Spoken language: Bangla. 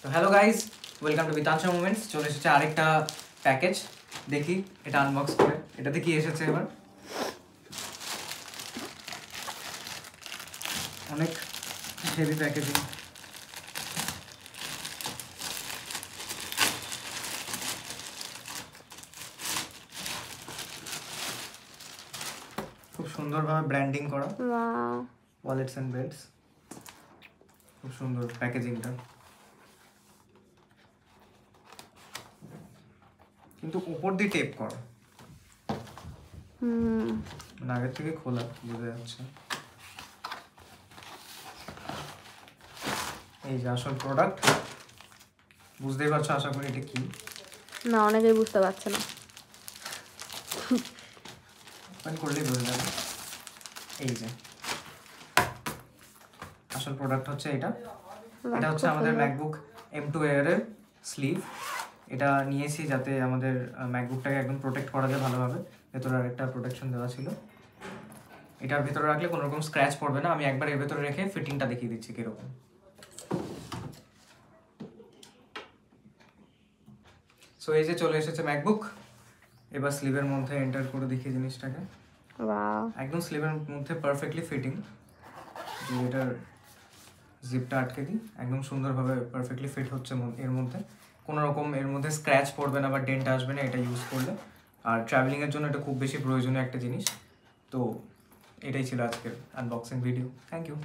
তো hello guys, welcome to Bitansha moments. চলে এসেছে আরেকটা প্যাকেজ। দেখি এটা আনবক্স করে এটাতে কি এসেছে। এবার অনেক হেভি প্যাকেজিং। খুব সুন্দরভাবে ব্র্যান্ডিং করা ওয়ালেটস অ্যান্ড বেল্টস। খুব সুন্দর প্যাকেজিংটা, কিন্তু উপর দিয়ে টেপ করা, মানে আগের থেকে খোলা বোঝা যাচ্ছে। এই যে আসল প্রোডাক্ট, বুঝতেই পারছো আশা করি এটা কি। না, অনেকেই বুঝতে পারছে না। ওপেন করলেই বোঝা যাবে। এই যে আসল প্রোডাক্ট হচ্ছে এটা। এটা হচ্ছে আমাদের ম্যাকবুক M2 Air এর স্লিভ। এটা নিয়েছি যাতে আমাদের ম্যাকবুকটাকে একদম প্রোটেক্ট করা যায় ভালোভাবে। ভেতরে আরেকটা প্রোটেকশন দেওয়া ছিল। এটার ভিতরে রাখলে কোনো রকম স্ক্র্যাচ পড়বে না। আমি একবার এর ভেতরে রেখে ফিটিংটা দেখিয়ে দিচ্ছি কীরকম। সো এই যে চলে এসেছে ম্যাকবুক। এবার স্লিভের মধ্যে এন্টার করে দেখিয়ে জিনিসটাকে। একদম স্লিভের মধ্যে পারফেক্টলি ফিটিং। এটার জিপটা আটকে দিই, একদম সুন্দরভাবে পারফেক্টলি ফিট হচ্ছে এর মধ্যে। কোনো রকম এর মধ্যে স্ক্র্যাচ পড়বে না বা ডেন্ট আসবে না এটা ইউজ করলে। আর ট্রাভেলিংয়ের জন্য এটা খুব বেশি প্রয়োজনীয় একটা জিনিস। তো এটাই ছিল আজকের আনবক্সিং ভিডিও। Thank you.